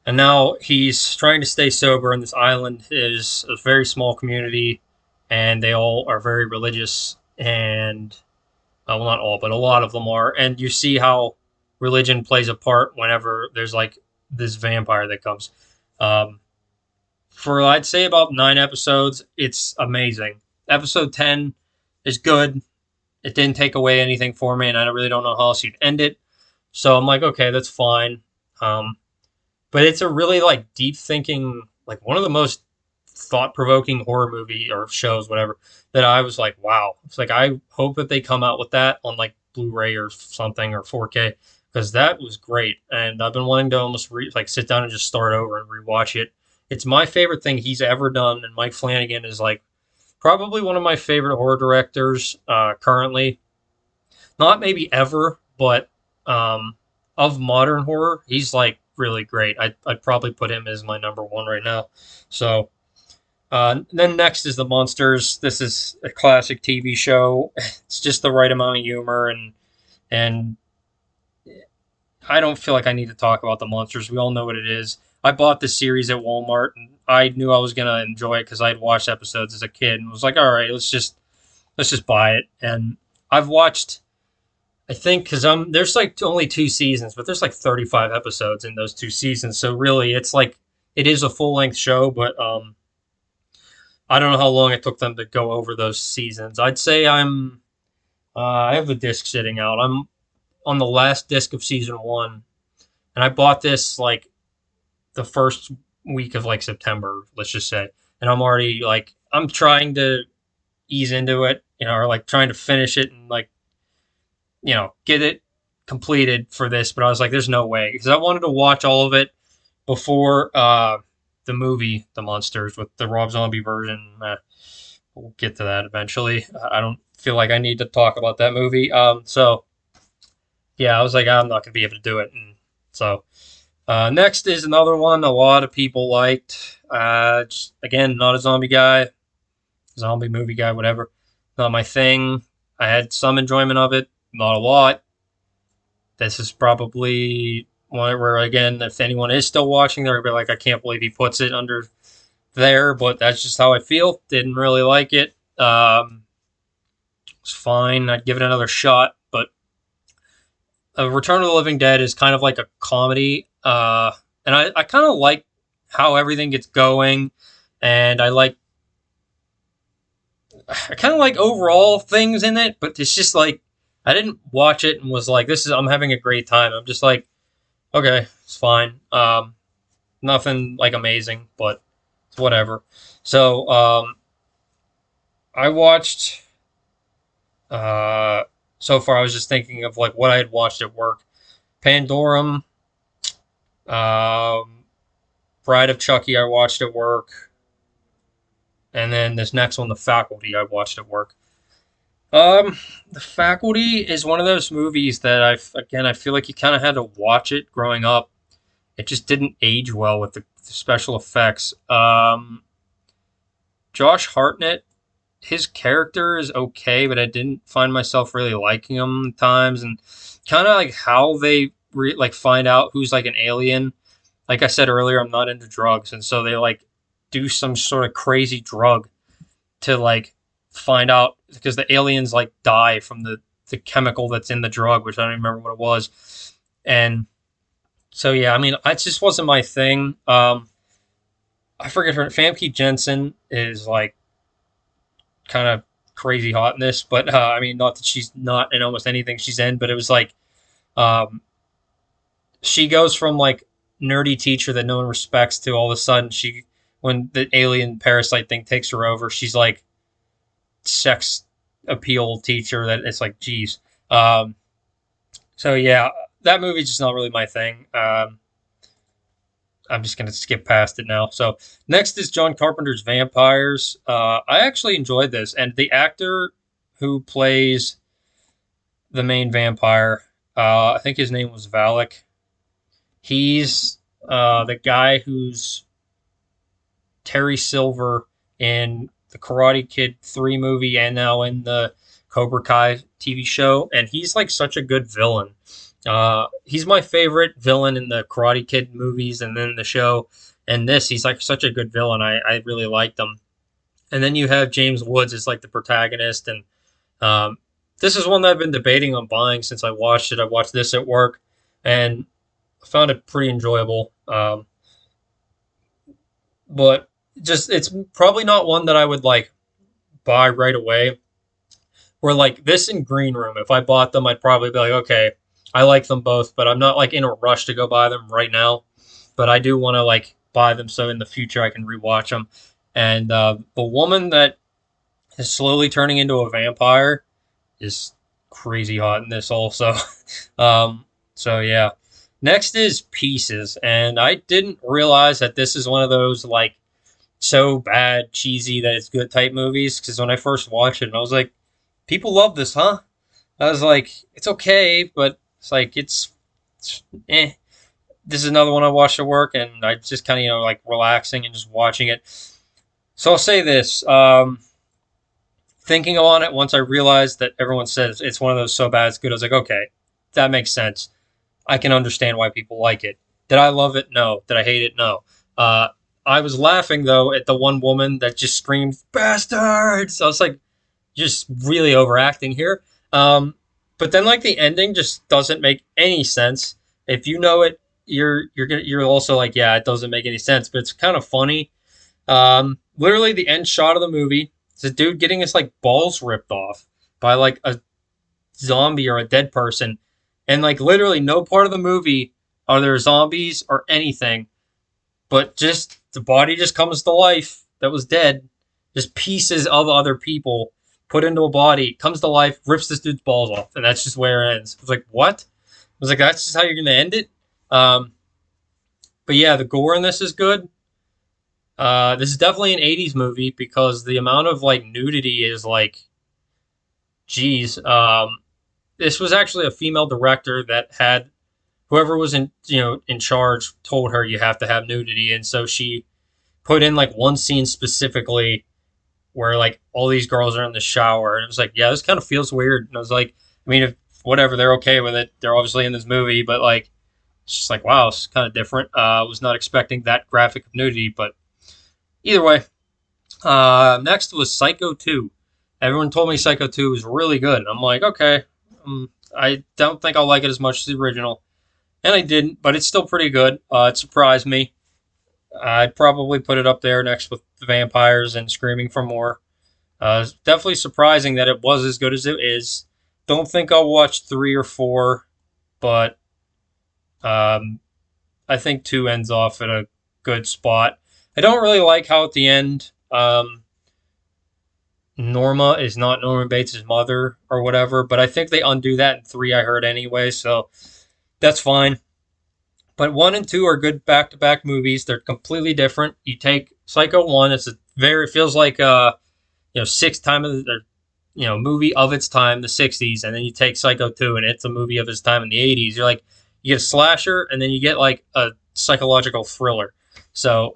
And now he's trying to stay sober, and this island is a very small community, and they all are very religious, and, well, not all, but a lot of them are. And you see how religion plays a part whenever there's, like, this vampire that comes. Um, for, I'd say, about 9 episodes, it's amazing. Episode 10 is good. It didn't take away anything for me, and I really don't know how else you'd end it. So I'm like, okay, that's fine. But it's a really like deep thinking, like one of the most thought provoking horror movie or shows, whatever, that I was like, wow. It's like I hope that they come out with that on like Blu-ray or something or 4K because that was great. And I've been wanting to almost like sit down and just start over and rewatch it. It's my favorite thing he's ever done, and Mike Flanagan is like probably one of my favorite horror directors currently. Not maybe ever, but of modern horror, he's like really great. I'd probably put him as my number one right now. So then next is the Monsters. This is a classic TV show. It's just the right amount of humor, and I don't feel like I need to talk about the Monsters. We all know what it is. I bought this series at Walmart, and I knew I was gonna enjoy it because I'd watched episodes as a kid, and was like, all right, let's just buy it. And I've watched, I think, because there's like only 2 seasons, but there's like 35 episodes in those 2 seasons. So really, it's like it is a full length show, but I don't know how long it took them to go over those seasons. I'd say I have the disc sitting out. I'm on the last disc of season 1, and I bought this like the first week of like September, let's just say, and I'm already like I'm trying to ease into it, or like trying to finish it and like get it completed for this, but I was like, there's no way, because I wanted to watch all of it before the movie, The Monsters, with the Rob Zombie version. We'll get to that eventually. I don't feel like I need to talk about that movie. So yeah, I was like, I'm not gonna be able to do it. And so next is another one a lot of people liked. Just, again, not a zombie guy, zombie movie guy, whatever. Not my thing. I had some enjoyment of it, not a lot. This is probably one where, again, if anyone is still watching, they're gonna be like, I can't believe he puts it under there, but that's just how I feel. Didn't really like it. It's fine. I'd give it another shot, but Return of the Living Dead is kind of like a comedy, and I kind of like how everything gets going, and I kind of like overall things in it, but it's just like I didn't watch it and was like, I'm having a great time. I'm just like, okay, it's fine. Nothing like amazing, but it's whatever. So I watched. So far, I was just thinking of like what I had watched at work: Pandorum, um, Bride of Chucky. I watched at work, and then this next one, The Faculty. I watched at work. The Faculty is one of those movies that I feel like you kind of had to watch it growing up. It just didn't age well with the special effects. Josh Hartnett, his character is okay, but I didn't find myself really liking him at times, and kind of like how they like find out who's like an alien. Like I said earlier, I'm not into drugs, and so they like do some sort of crazy drug to like find out, because the aliens like die from the chemical that's in the drug, which I don't even remember what it was. And so yeah, I mean, it just wasn't my thing. I forget her. Famke Jensen is like kind of crazy hot in this, but I mean, not that she's not in almost anything she's in, but it was like um, she goes from like nerdy teacher that no one respects to all of a sudden when the alien parasite thing takes her over, she's like sex appeal teacher that it's like, geez. Um, so yeah, that movie's just not really my thing. I'm just gonna skip past it now. So next is John Carpenter's Vampires. I actually enjoyed this, and the actor who plays the main vampire, I think his name was Valak. He's the guy who's Terry Silver in the Karate Kid 3 movie and now in the Cobra Kai TV show, and he's like such a good villain. He's my favorite villain in the Karate Kid movies and then the show. And this, he's like such a good villain. I really liked him. And then you have James Woods as like the protagonist. And this is one that I've been debating on buying since I watched it. I watched this at work and I found it pretty enjoyable. But just, it's probably not one that I would like buy right away. Where like this and Green Room, if I bought them, I'd probably be like, okay, I like them both, but I'm not like in a rush to go buy them right now. But I do want to like buy them so in the future I can rewatch them. And the woman that is slowly turning into a vampire is crazy hot in this also. So yeah. Next is Pieces, and I didn't realize that this is one of those like so bad, cheesy that it's good type movies. Because when I first watched it, I was like, people love this, huh? I was like, it's okay, but it's like it's eh. This is another one I watched at work, and I just kind of like relaxing and just watching it. So I'll say this: thinking on it, once I realized that everyone says it's one of those so bad it's good, I was like, okay, that makes sense. I can understand why people like it. Did I love it? No. Did I hate it? No. I was laughing though at the one woman that just screamed "bastards." I was like, just really overacting here. But then like the ending just doesn't make any sense. If you know it, you're also like, yeah, it doesn't make any sense, but it's kind of funny. Literally the end shot of the movie is a dude getting his like balls ripped off by like a zombie or a dead person, and like literally no part of the movie are there zombies or anything, but just the body just comes to life that was dead, just pieces of other people put into a body, comes to life, rips this dude's balls off, and that's just where it ends. I was like, what? was like, that's just how you're gonna end it. Um, but yeah, the gore in this is good. This is definitely an '80s movie because the amount of like nudity is like, geez. This was actually a female director that had whoever was in charge told her you have to have nudity, and so she put in like one scene specifically where like all these girls are in the shower, and it was like, yeah, this kind of feels weird. And I was like, I mean, if whatever, they're okay with it. They're obviously in this movie, but like, it's just like, wow, it's kind of different. I was not expecting that graphic of nudity, but either way. Next was Psycho 2. Everyone told me Psycho 2 was really good. I'm like, okay, I don't think I'll like it as much as the original. And I didn't, but it's still pretty good. It surprised me. I'd probably put it up there next with the vampires and Screaming for More. It's definitely surprising that it was as good as it is. Don't think I'll watch 3 or 4, but um, I think 2 ends off at a good spot. I don't really like how at the end Norma is not Norman Bates' mother or whatever, but I think they undo that in 3, I heard anyway, so that's fine. But 1 and 2 are good back to back movies. They're completely different. You take Psycho 1, it's a very, it feels like sixth time of the, movie of its time, the '60s, and then you take Psycho 2, and it's a movie of its time in the '80s. You're like, you get a slasher, and then you get like a psychological thriller. So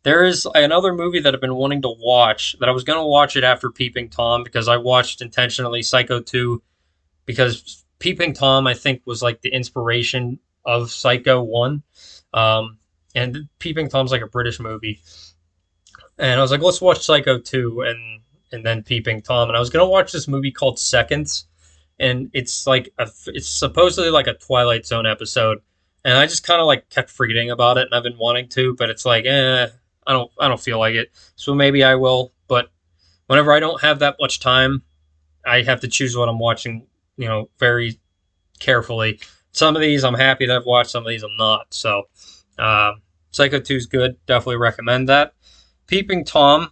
there is another movie that I've been wanting to watch that I was gonna watch it after Peeping Tom because I watched intentionally Psycho 2 because Peeping Tom I think was like the inspiration of Psycho 1. And Peeping Tom's like a British movie. And I was like, let's watch Psycho 2 and then Peeping Tom. And I was gonna watch this movie called Seconds, and it's supposedly like a Twilight Zone episode, and I just kind of like kept forgetting about it, and I've been wanting to, but it's like, I don't feel like it. So maybe I will, but whenever I don't have that much time, I have to choose what I'm watching, very carefully. Some of these I'm happy that I've watched, some of these I'm not. So, Psycho 2 is good. Definitely recommend that. Peeping Tom,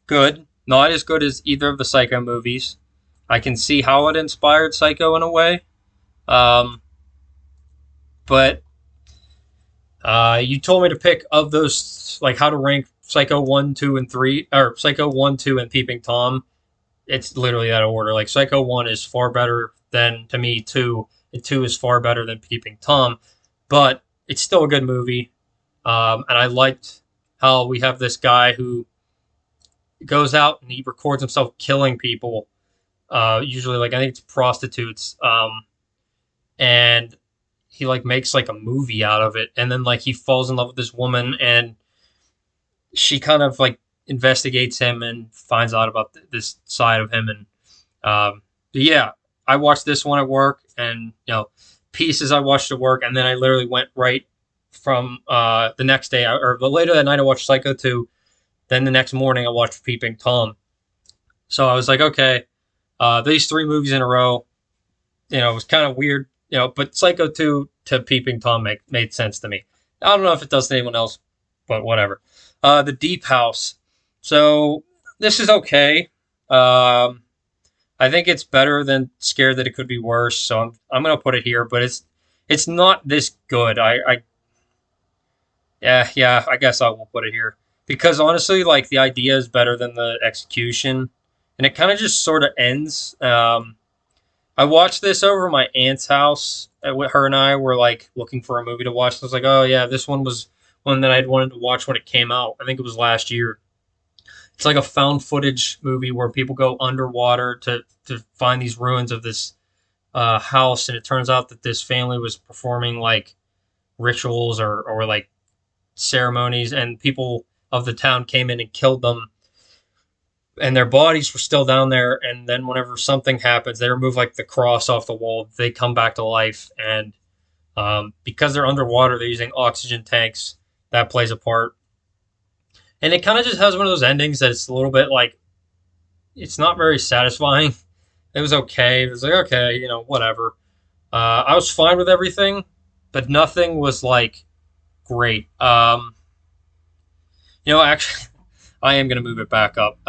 good. Not as good as either of the Psycho movies. I can see how it inspired Psycho in a way. Um, but you told me to pick of those, like how to rank Psycho 1, 2, and 3, or Psycho 1, 2, and Peeping Tom. It's literally that order. Like Psycho 1 is far better than, to me, 2, and 2 is far better than Peeping Tom. But it's still a good movie. And I liked how we have this guy who goes out and he records himself killing people. Usually, like I think it's prostitutes. And he like makes like a movie out of it, and then like he falls in love with this woman, and she kind of like investigates him and finds out about this side of him. And yeah, I watched this one at work, and Pieces I watched at work, and then I literally went right from the next day or later that night I watched Psycho 2. Then the next morning I watched Peeping Tom. So I was like, okay, these 3 movies in a row, it was kind of weird, but Psycho 2 to Peeping Tom made sense to me. I don't know if it does to anyone else, but whatever. The Deep House. So this is okay. I think it's better than Scared That It Could Be Worse, so I'm gonna put it here, but it's not this good. Yeah, I guess I will put it here because honestly, like the idea is better than the execution, and it kind of just sort of ends. I watched this over my aunt's house. Her and I were like looking for a movie to watch. I was like, oh yeah, this one was one that I'd wanted to watch when it came out. I think it was last year. It's like a found footage movie where people go underwater to find these ruins of this house, and it turns out that this family was performing like rituals or like ceremonies, and people of the town came in and killed them, and their bodies were still down there. And then whenever something happens, they remove like the cross off the wall, they come back to life. And because they're underwater, they're using oxygen tanks. That plays a part. And it kind of just has one of those endings that it's a little bit like, it's not very satisfying. It was okay. It was like, okay, whatever. I was fine with everything, but nothing was like great. Actually, I am going to move it back up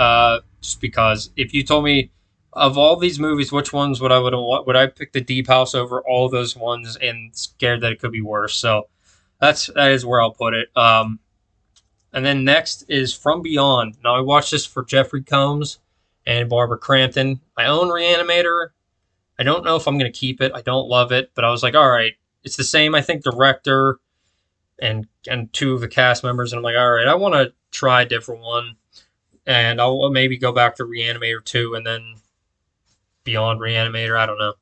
just because if you told me Of all these movies, which ones would I pick the Deep House over all those ones, and scared that it could be worse. So that is where I'll put it. And then next is From Beyond. Now I watched this for Jeffrey Combs and Barbara Crampton. My own Reanimator. I don't know if I'm gonna keep it. I don't love it, but I was like, all right, it's the same. I think director and two of the cast members, and I'm like, all right, I want to try a different one, and I'll maybe go back to Reanimator 2 and then Beyond Reanimator. I don't know.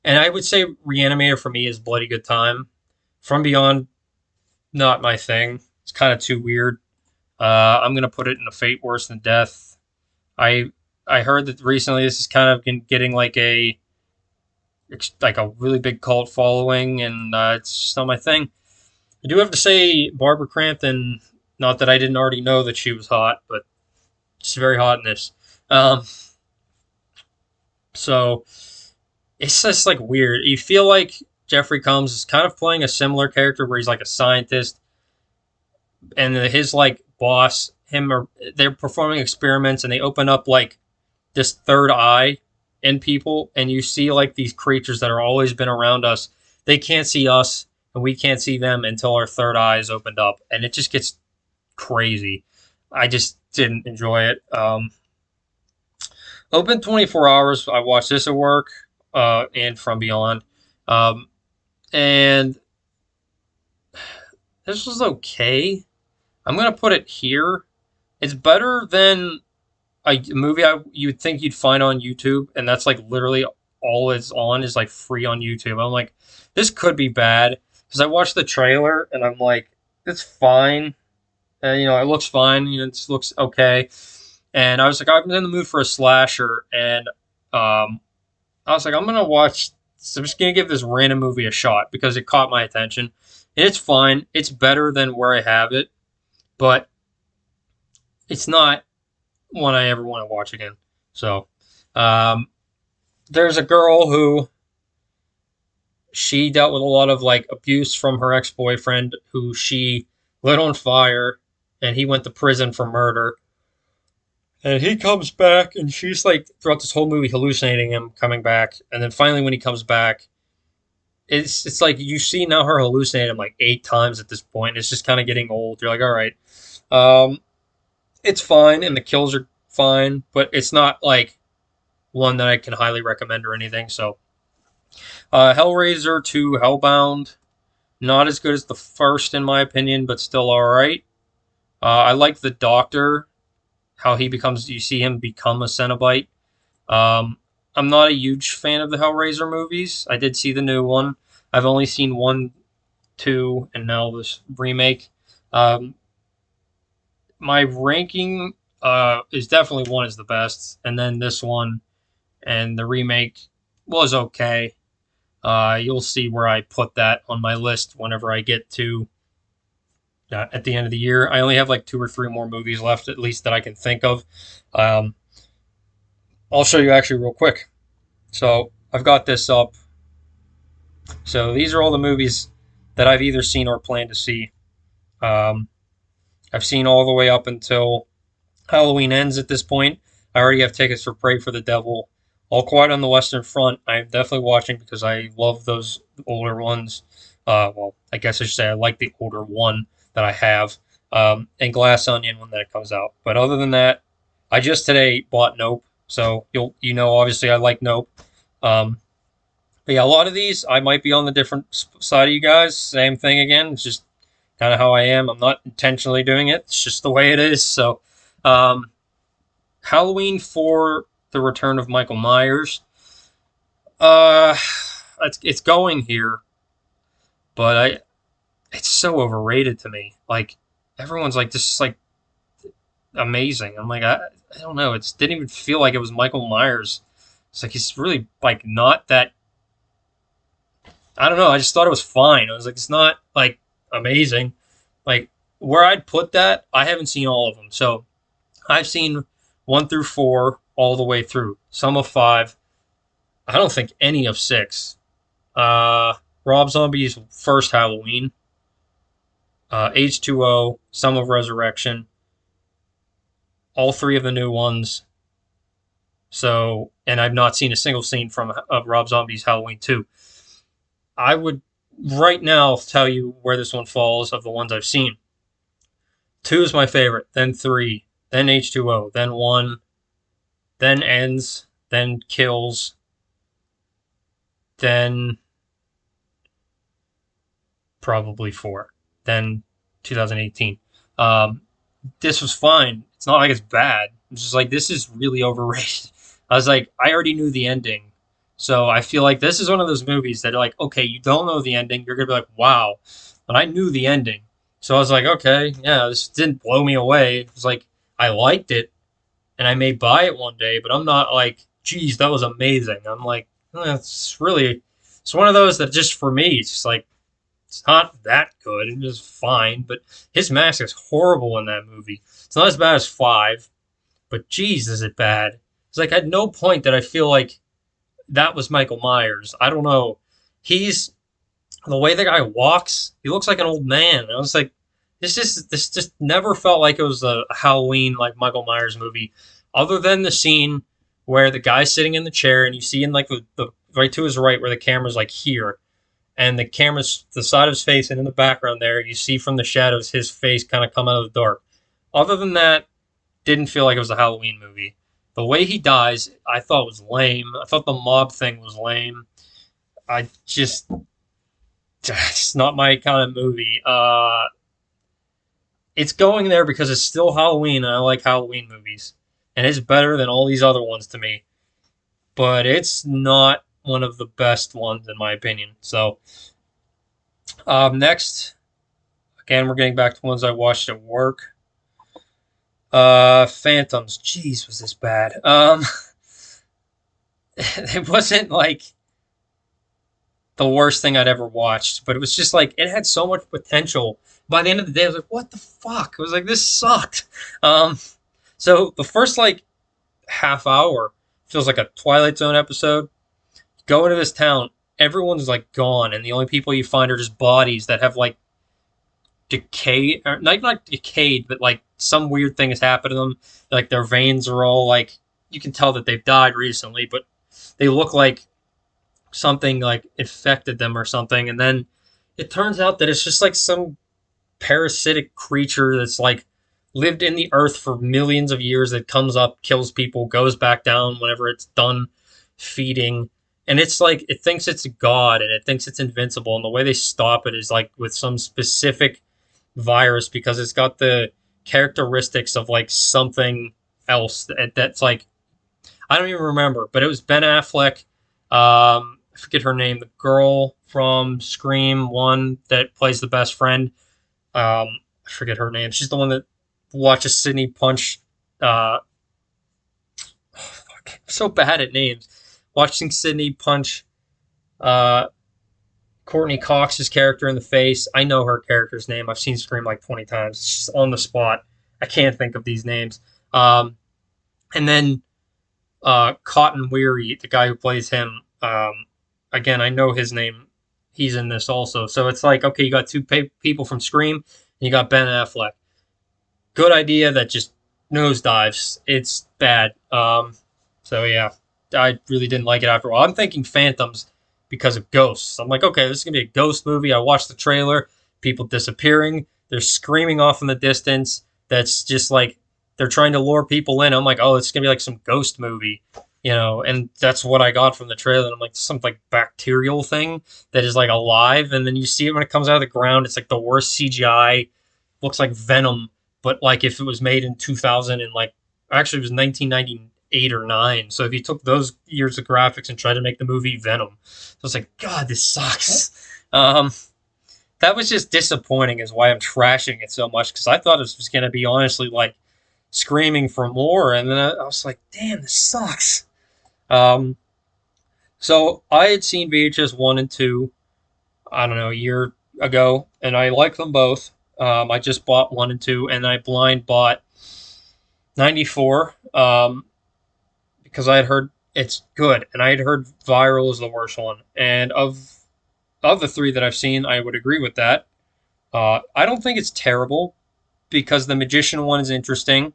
And I would say Reanimator for me is Bloody Good Time. From Beyond, not my thing. It's kind of too weird. I'm gonna put it in a Fate Worse Than Death. I I heard that recently this is kind of getting like a really big cult following, and it's just not my thing. I do have to say, Barbara Crampton. Not that I didn't already know that she was hot, but she's very hot in this. Um, so it's just like weird. You feel like Jeffrey Combs is kind of playing a similar character where he's like a scientist, and his like boss, him, or they're performing experiments, and they open up like this third eye in people, and you see like these creatures that are always been around us. They can't see us, and we can't see them until our third eye is opened up, and it just gets crazy. I just didn't enjoy it. Open 24 hours. I watched this at work, and From Beyond, um, and this was okay. I'm gonna put it here. It's better than a movie you'd think you'd find on YouTube, and that's like literally all it's on is like free on YouTube. I'm like, this could be bad because I watched the trailer and I'm like, it's fine. It looks fine. It looks okay. And I was like, I'm in the mood for a slasher, and I was like, I'm gonna watch. So I'm just gonna give this random movie a shot because it caught my attention. And it's fine. It's better than Where I Have It, but it's not one I ever want to watch again. So, um, there's a girl who she dealt with a lot of like abuse from her ex boyfriend, who she lit on fire, and he went to prison for murder. And he comes back, and she's like throughout this whole movie hallucinating him coming back, and then finally when he comes back, it's like you see now her hallucinate him like 8 times at this point. It's just kind of getting old. You're like, all right, um, it's fine, and the kills are fine, but it's not like one that I can highly recommend or anything. So, Hellraiser 2 Hellbound, not as good as the first in my opinion, but still all right. I like the Doctor, how you see him become a Cenobite. Um, I'm not a huge fan of the Hellraiser movies. I did see the new one. I've only seen one, two, and now this remake. Um, my ranking is definitely one is the best, and then this one and the remake was okay. You'll see where I put that on my list whenever I get to at the end of the year. I only have like 2 or 3 more movies left, at least that I can think of. Um, I'll show you actually real quick. So I've got this up. So these are all the movies that I've either seen or plan to see. Um, I've seen all the way up until Halloween ends at this point. I already have tickets for Pray for the Devil. All Quiet on the Western Front, I'm definitely watching because I love those older ones. Well, I guess I should say I like the older one that I have. And Glass Onion when that comes out. But other than that, I just today bought Nope. So obviously I like Nope. But yeah, a lot of these I might be on the different side of you guys. Same thing again. It's just kind of how I am. I'm not intentionally doing it. It's just the way it is. So, um, Halloween for the return of Michael Myers. Uh, it's going here, but it's so overrated to me. Like everyone's like this is like amazing. I'm like I don't know. It didn't even feel like it was Michael Myers. It's like he's really like not that. I don't know. I just thought it was fine. I was like, it's not like amazing. Like where I'd put that, I haven't seen all of them. So I've seen 1 through 4 all the way through. Some of 5. I don't think any of 6. Rob Zombie's first Halloween. H2O, Some of Resurrection. All 3 of the new ones. So, and I've not seen a single scene from Rob Zombie's Halloween 2. I would right now tell you where this one falls of the ones I've seen. 2 is my favorite, then 3, then H2O, then 1, then Ends, then Kills, then probably 4, then 2018. Um, this was fine. It's not like it's bad. It's just like, this is really overrated. I was like, I already knew the ending. So I feel like this is one of those movies that are like, okay, you don't know the ending. You're going to be like, wow. But I knew the ending. So I was like, okay, yeah, this didn't blow me away. It was like, I liked it and I may buy it one day, but I'm not like, geez, that was amazing. I'm like, it's really, it's one of those that just for me, it's just like, it's not that good. It's just fine. But his mask is horrible in that movie. It's not as bad as 5, but geez, is it bad. It's like at no point did I feel like that was Michael Myers. I don't know. He's the way the guy walks. He looks like an old man. I was like, this just never felt like it was a Halloween like Michael Myers movie, other than the scene where the guy's sitting in the chair and you see in like the right to his right where the camera's like here, and the camera's the side of his face, and in the background there you see from the shadows his face kind of come out of the dark. Other than that, didn't feel like it was a Halloween movie. The way he dies, I thought was lame. I thought the mob thing was lame. I just, it's not my kind of movie. It's going there because it's still Halloween, and I like Halloween movies, and it's better than all these other ones to me. But it's not one of the best ones in my opinion. So next, again, we're getting back to ones I watched at work. Phantoms. Jeez, was this bad? It wasn't like the worst thing I'd ever watched, but it was just like it had so much potential. By the end of the day, I was like, "What the fuck?" I was like, "This sucked." Um, so the first like half hour feels like a Twilight Zone episode. Go into this town, everyone's like gone, and the only people you find are just bodies that have like decayed, or not decayed, but like some weird thing has happened to them. Like their veins are all like you can tell that they've died recently, but they look like something like infected them or something. And then it turns out that it's just like some parasitic creature that's like lived in the earth for millions of years that comes up, kills people, goes back down whenever it's done feeding. And it's like it thinks it's a god and it thinks it's invincible. And the way they stop it is like with some specific virus because it's got the characteristics of like something else that's like I don't even remember, but it was Ben Affleck. I forget her name. The girl from Scream One that plays the best friend. I forget her name. She's the one that watches Sydney punch. Fuck, I'm so bad at names. Watching Sydney punch uh, Courtney Cox's character in the face. I know her character's name. I've seen Scream like 20 times. It's just on the spot. I can't think of these names. And then Cotton Weary, the guy who plays him. Again, I know his name. He's in this also. So it's like, okay, you got two people from Scream, and you got Ben Affleck. Good idea that just nosedives. It's bad. So yeah, I really didn't like it after all. I'm thinking Phantoms because of ghosts. I'm like, okay, this is gonna be a ghost movie. I watched the trailer. People disappearing. They're screaming off in the distance. That's just like they're trying to lure people in. I'm like, oh, it's gonna be like some ghost movie, and that's what I got from the trailer. And I'm like, some like bacterial thing that is like alive, and then you see it when it comes out of the ground. It's like the worst CGI. Looks like Venom, but like if it was made in 2000 and like actually it was 1998 or 9. So if you took those years of graphics and tried to make the movie Venom, so it's like God, this sucks. Um, that was just disappointing. Is why I'm trashing it so much because I thought it was gonna be honestly like screaming for more, and then I was like, damn, this sucks. Um, so I had seen VHS 1 and 2. I don't know, a year ago, and I like them both. I just bought 1 and 2, and I blind bought 94 because I had heard it's good, and I had heard Viral is the worst one. And of the three that I've seen, I would agree with that. I don't think it's terrible because the Magician one is interesting.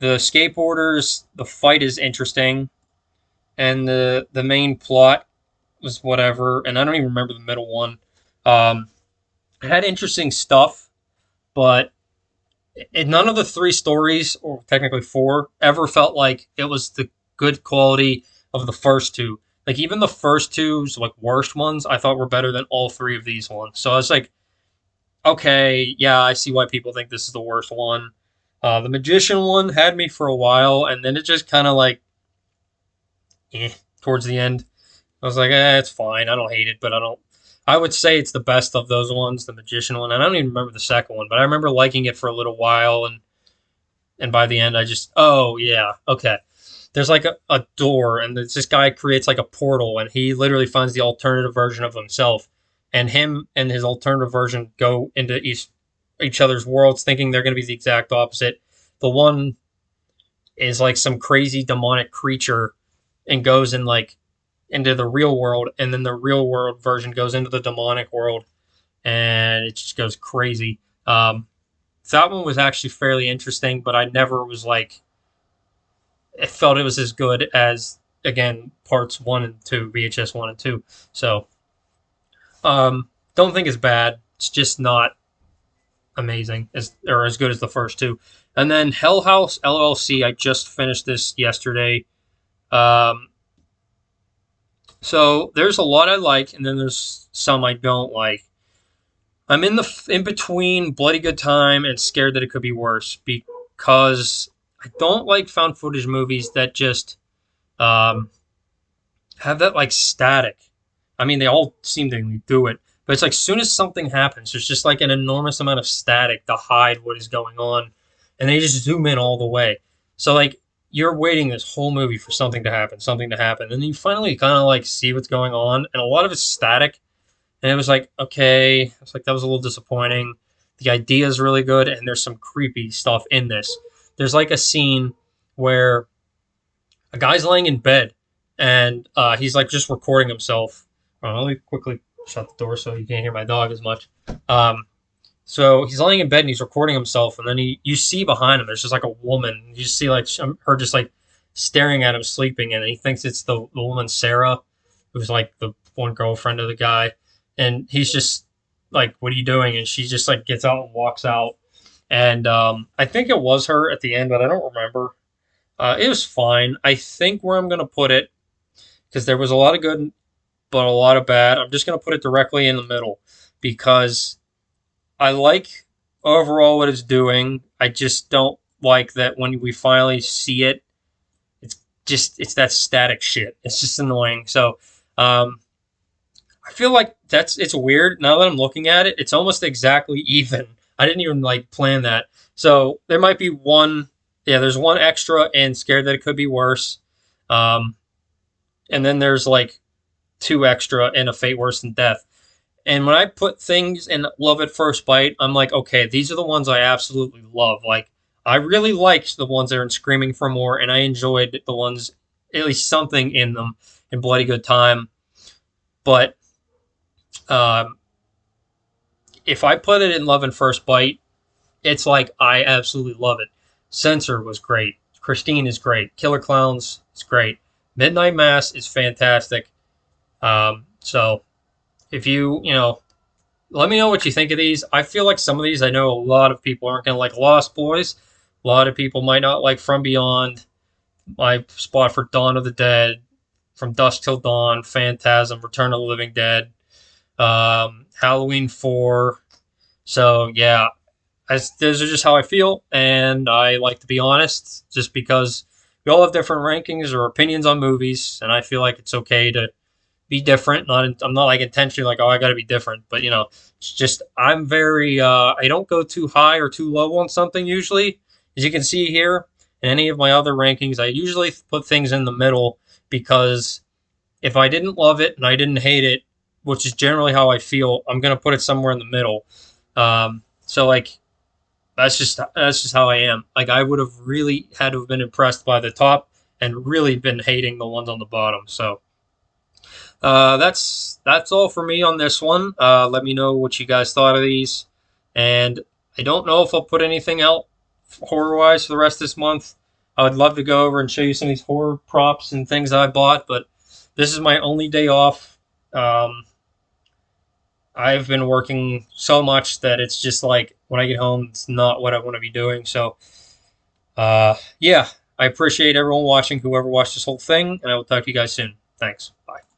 The skateboarders, the fight is interesting, and the main plot was whatever, and I don't even remember the middle one. Um, it had interesting stuff, but none of the three stories, or technically four, ever felt like it was the good quality of the first two. Like even the first two's like worst ones, I thought were better than all three of these ones. So I was like, okay, yeah, I see why people think this is the worst one. The magician one had me for a while, and then it just kind of like, eh, towards the end. I was like, it's fine. I don't hate it, but I don't. I would say it's the best of those ones, the magician one, and I don't even remember the second one, but I remember liking it for a little while, and by the end, I just, oh yeah, okay. There's like a door, and this guy creates like a portal, and he literally finds the alternative version of himself, and him and his alternative version go into each other's worlds, thinking they're going to be the exact opposite. The one is like some crazy demonic creature, and goes in like into the real world, and then the real world version goes into the demonic world, and it just goes crazy. That one was actually fairly interesting, but I never was like, it felt it was as good as, again, parts one and two, VHS one and two. So don't think it's bad. It's just not amazing as good as the first two. And then Hell House LLC, I just finished this yesterday. Um, so there's a lot I like, and then there's some I don't like. I'm in between Bloody Good Time and Scared That It Could Be Worse, because I don't like found footage movies that just um, have that like static. I mean, they all seem to do it, but it's like as soon as something happens, there's just like an enormous amount of static to hide what is going on, and they just zoom in all the way. So like you're waiting this whole movie for something to happen, and then you finally kind of like see what's going on, and a lot of it's static, and it was like, okay, it's like that was a little disappointing. The idea is really good, and there's some creepy stuff in this. There's like a scene where a guy's laying in bed, and he's like just recording himself. Let me quickly shut the door so you can't hear my dog as much. Um, so he's laying in bed and he's recording himself, and then you see behind him there's just like a woman. You just see like her just like staring at him sleeping, and he thinks it's the woman Sarah, who's like the one girlfriend of the guy, and he's just like, "What are you doing?" And she just like gets out and walks out, and I think it was her at the end, but I don't remember. It was fine. I think where I'm gonna put it, because there was a lot of good but a lot of bad. I'm just gonna put it directly in the middle because I like overall what it's doing. I just don't like that when we finally see it, it's it's that static shit. It's just annoying. So um, I feel like it's weird now that I'm looking at it. It's almost exactly even. I didn't even like plan that. So there might be one. Yeah, there's one extra and Scared That It Could Be Worse. Um, and then there's like two extra in A Fate Worse Than Death. And when I put things in Love at First Bite, I'm like, okay, these are the ones I absolutely love. Like, I really liked the ones that are in Screaming for More, and I enjoyed the ones, at least something in them, in Bloody Good Time. But um, if I put it in Love and First Bite, it's like I absolutely love it. Censor was great. Christine is great. Killer Clowns is great. Midnight Mass is fantastic. So if let me know what you think of these. I feel like some of these, I know a lot of people aren't going to like. Lost Boys. A lot of people might not like From Beyond. My spot for Dawn of the Dead, From Dusk Till Dawn, Phantasm, Return of the Living Dead, Halloween 4. So yeah, those are just how I feel, and I like to be honest, just because we all have different rankings or opinions on movies, and I feel like it's okay to be different. I'm not like intentionally like, oh, I got to be different, but it's just I'm very I don't go too high or too low on something usually. As you can see here in any of my other rankings, I usually put things in the middle because if I didn't love it and I didn't hate it, which is generally how I feel, I'm gonna put it somewhere in the middle. So like that's just how I am. Like I would have really had to have been impressed by the top and really been hating the ones on the bottom. So that's all for me on this one. Let me know what you guys thought of these, and I don't know if I'll put anything out horror wise for the rest of this month. I would love to go over and show you some of these horror props and things I bought, but this is my only day off. Um, I've been working so much that it's just like when I get home, it's not what I want to be doing. So, yeah, I appreciate everyone watching, whoever watched this whole thing, and I will talk to you guys soon. Thanks. Bye.